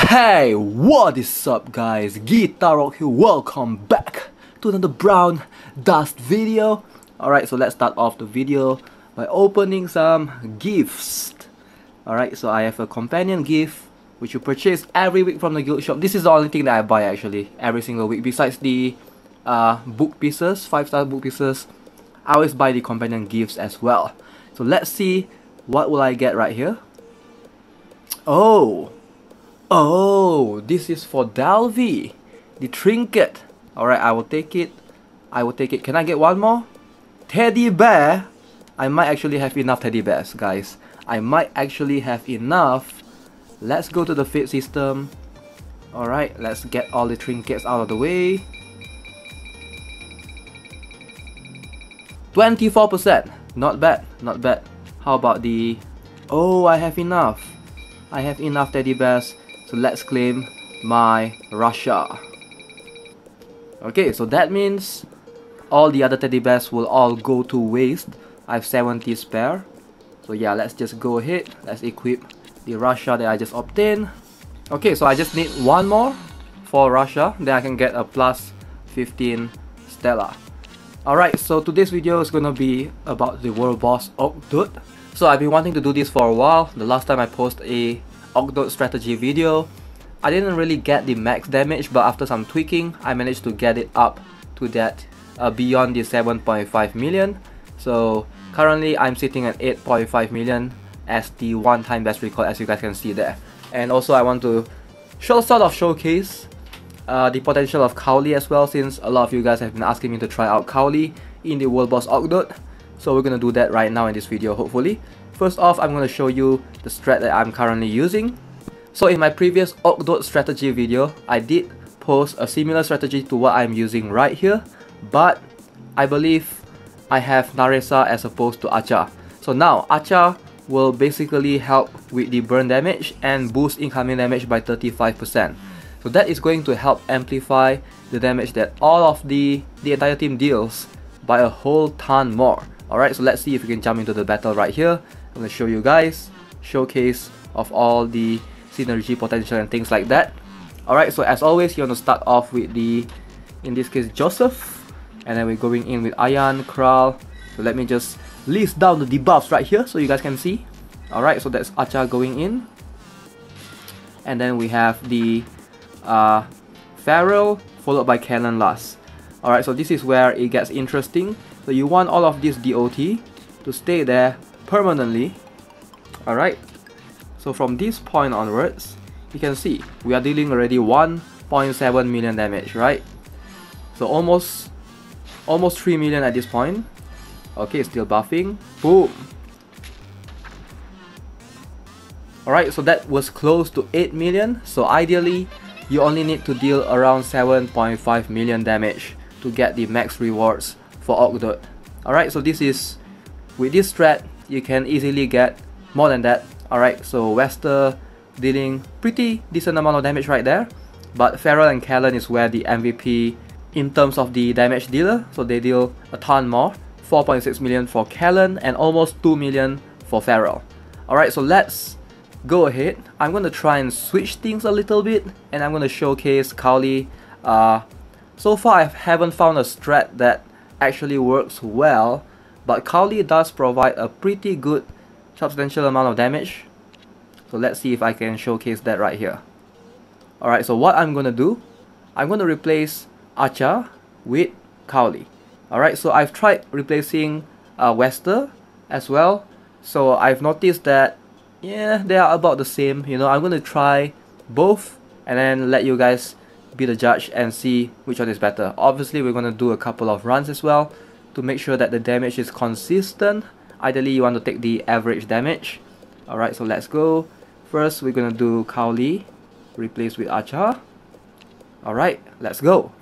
Hey, what is up guys? Guitar Rock here, welcome back to another brown dust video. Alright, so let's start off the video by opening some gifts. Alright, so I have a companion gift which you purchase every week from the guild shop. This is the only thing that I buy actually, every single week. Besides the book pieces, 5-star book pieces, I always buy the companion gifts as well. So let's see what will I get right here. Oh, this is for Dalvy, the trinket. Alright, I will take it. Can I get one more? Teddy bear. I might actually have enough teddy bears, guys. I might actually have enough. Let's go to the fate system. Alright, let's get all the trinkets out of the way. 24%. Not bad, not bad. How about the... Oh, I have enough. I have enough teddy bears. So let's claim my Russia. Okay, so that means all the other teddy bears will all go to waste. I have 70 spare. So yeah, let's just go ahead. Let's equip the Russia that I just obtained. Okay, so I just need one more for Russia. Then I can get a plus 15 Stella. Alright, so today's video is gonna be about the world boss Ogdoad. So I've been wanting to do this for a while. The last time I posted a Ogdoad strategy video, I didn't really get the max damage, but after some tweaking, I managed to get it up to that beyond the 7.5 million. So currently I'm sitting at 8.5 million as the one-time best record, as you guys can see there. And also I want to sort of showcase the potential of Kaoli as well, since a lot of you guys have been asking me to try out Kaoli in the world boss Ogdoad. So we're gonna do that right now in this video, hopefully. First off, I'm gonna show you the strat that I'm currently using. So in my previous Ogdoad strategy video, I did post a similar strategy to what I'm using right here, but I believe I have Naresa as opposed to Acha. So now Acha will basically help with the burn damage and boost incoming damage by 35%. So that is going to help amplify the damage that all of the entire team deals by a whole ton more. Alright, so let's see if we can jump into the battle right here. I'm going to show you guys showcase of all the synergy potential and things like that. Alright, so as always, you want to start off with the, in this case, Joseph. And then we're going in with Ayan, Kral. So let me just list down the debuffs right here so you guys can see. Alright, so that's Acha going in. And then we have the Pharaoh followed by Cannon last. Alright, so this is where it gets interesting. So you want all of this DOT to stay there permanently. Alright, so from this point onwards, you can see we are dealing already 1.7 million damage, right? So almost 3 million at this point. Okay, still buffing. Boom. Alright, so that was close to 8 million. So ideally, you only need to deal around 7.5 million damage to get the max rewards for Ogdoad. Alright, so this is, with this strat, you can easily get more than that. Alright, so Wester dealing pretty decent amount of damage right there. But Feral and Callan is where the MVP in terms of the damage dealer. So they deal a ton more. 4.6 million for Callan and almost 2 million for Feral. Alright, so let's go ahead. I'm going to try and switch things a little bit. And I'm going to showcase Kaoli. So far I haven't found a strat that actually works well, but Kaoli does provide a pretty good substantial amount of damage. So let's see if I can showcase that right here. Alright, so what I'm gonna do, I'm gonna replace Acha with Kaoli. Alright, so I've tried replacing Wester as well. So I've noticed that, yeah, they are about the same. You know, I'm gonna try both and then let you guys be the judge and see which one is better. Obviously, we're going to do a couple of runs as well to make sure that the damage is consistent. Ideally, you want to take the average damage. Alright, so let's go. First, we're going to do Kaoli, replace with Acha. Alright, let's go.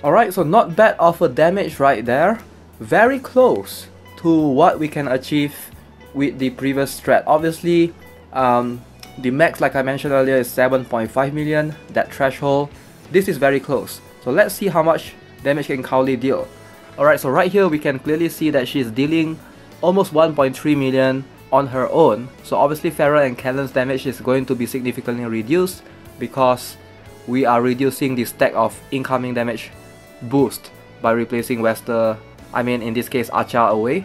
Alright, so not bad of a damage right there. Very close to what we can achieve with the previous strat. Obviously, the max, like I mentioned earlier, is 7.5 million, that threshold. This is very close. So let's see how much damage can Kaoli deal. Alright, so right here we can clearly see that she's dealing almost 1.3 million on her own. So obviously Farah and Kellen's damage is going to be significantly reduced because we are reducing the stack of incoming damage boost by replacing Wester, I mean in this case Acha, away.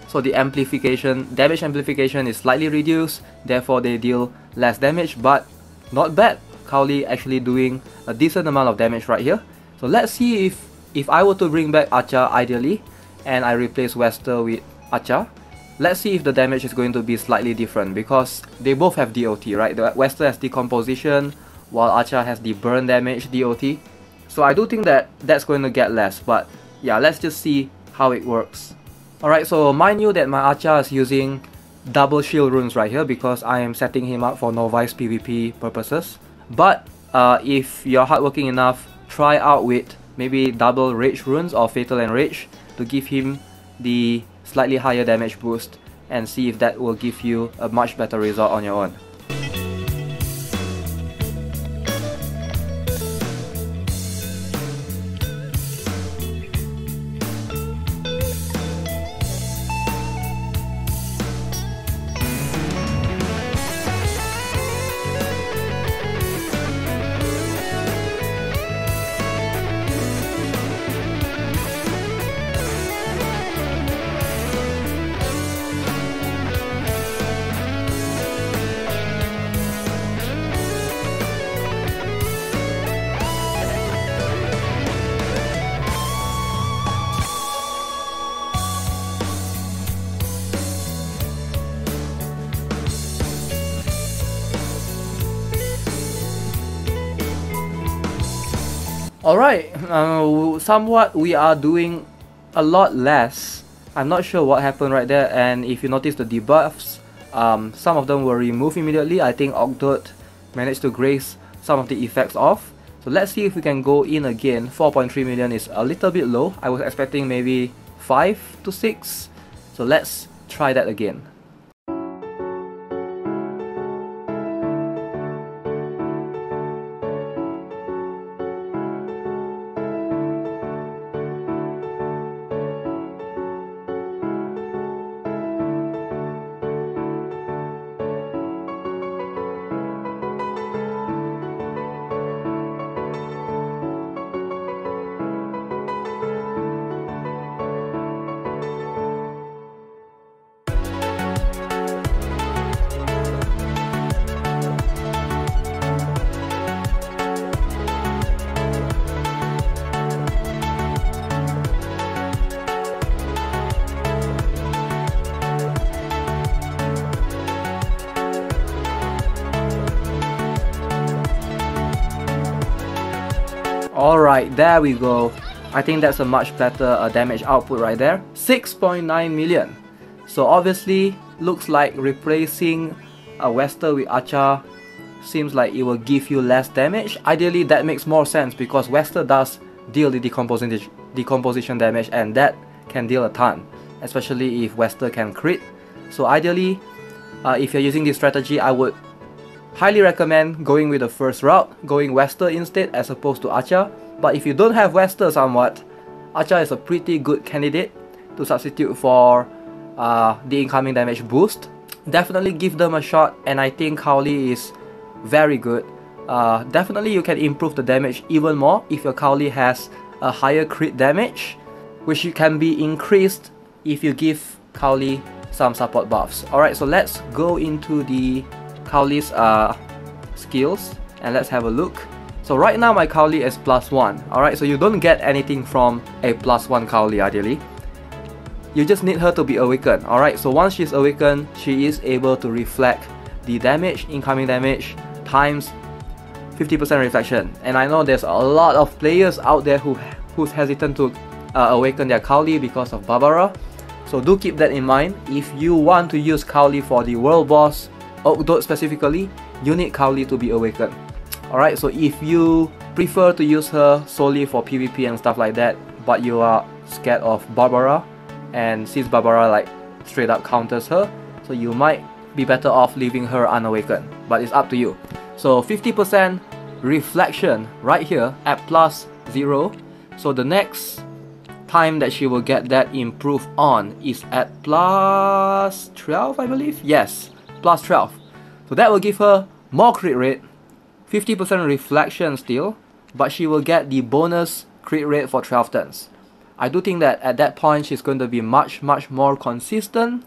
So the damage amplification is slightly reduced, therefore they deal less damage, but not bad. Kaoli actually doing a decent amount of damage right here. So let's see if I were to bring back Acha ideally and I replace Wester with Acha, let's see if the damage is going to be slightly different because they both have DOT, right? The Wester has decomposition while Acha has the burn damage DOT. So I do think that that's going to get less, but yeah, let's just see how it works. Alright, so mind you that my Acha is using double shield runes right here because I am setting him up for novice PvP purposes. But if you're hardworking enough, try out with maybe double rage runes or fatal enrage to give him the slightly higher damage boost and see if that will give you a much better result on your own. Alright, somewhat we are doing a lot less. I'm not sure what happened right there, and if you notice the debuffs, some of them were removed immediately. I think Ogdoad managed to grace some of the effects off. So let's see if we can go in again. 4.3 million is a little bit low. I was expecting maybe 5 to 6. So let's try that again. Alright, there we go. I think that's a much better damage output right there. 6.9 million. So obviously, looks like replacing a Wester with Acha seems like it will give you less damage. Ideally, that makes more sense because Wester does deal the decomposition damage, and that can deal a ton, especially if Wester can crit. So ideally, if you're using this strategy, I would highly recommend going with the first route, going Wester instead as opposed to Acha. But if you don't have Wester somewhat, Acha is a pretty good candidate to substitute for the incoming damage boost. Definitely give them a shot, and I think Kaoli is very good. Definitely you can improve the damage even more if your Kaoli has a higher crit damage, which can be increased if you give Kaoli some support buffs. Alright, so let's go into the Kaoli's skills and let's have a look. So right now my Kaoli is +1. Alright, so you don't get anything from a +1 Kaoli ideally. You just need her to be awakened. Alright, so once she's awakened, she is able to reflect the damage, incoming damage, times 50% reflection. And I know there's a lot of players out there who's hesitant to awaken their Kaoli because of Barbara. So do keep that in mind. If you want to use Kaoli for the world boss, Ogdoad specifically, you need Kaoli to be awakened. Alright, so if you prefer to use her solely for PvP and stuff like that, but you are scared of Barbara, and since Barbara like straight up counters her, so you might be better off leaving her unawakened, but it's up to you. So 50% reflection right here at +0. So the next time that she will get that improved on is at +12, I believe. Yes, +12. So that will give her more crit rate, 50% reflection still, but she will get the bonus crit rate for 12 turns. I do think that at that point she's going to be much more consistent,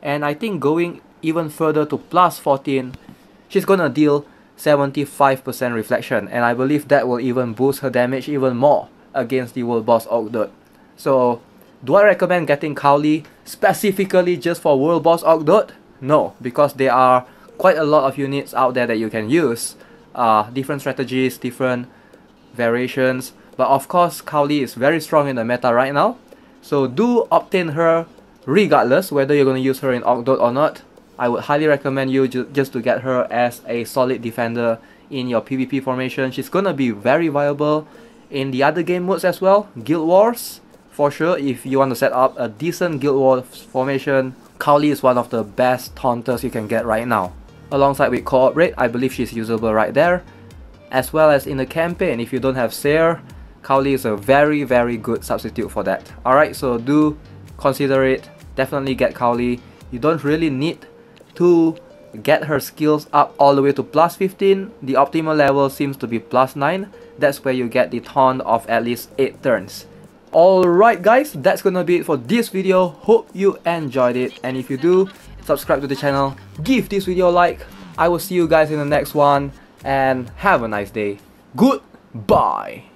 and I think going even further to +14, she's gonna deal 75% reflection, and I believe that will even boost her damage even more against the world boss Ogdoad. So do I recommend getting Kaoli specifically just for world boss Ogdoad? No, because there are quite a lot of units out there that you can use, different strategies, different variations, but of course Kaoli is very strong in the meta right now, so do obtain her regardless whether you're going to use her in Ogdoad or not. I would highly recommend you just to get her as a solid defender in your PvP formation. She's gonna be very viable in the other game modes as well. Guild Wars, for sure, if you want to set up a decent Guild Wars formation, Kaoli is one of the best taunters you can get right now. Alongside with Cooperate, I believe she's usable right there. As well as in the campaign, if you don't have Seer, Kaoli is a very good substitute for that. Alright, so do consider it. Definitely get Kaoli. You don't really need to get her skills up all the way to +15. The optimal level seems to be +9. That's where you get the taunt of at least 8 turns. Alright guys, that's gonna be it for this video. Hope you enjoyed it, and if you do, subscribe to the channel, give this video a like. I will see you guys in the next one, and have a nice day. Goodbye.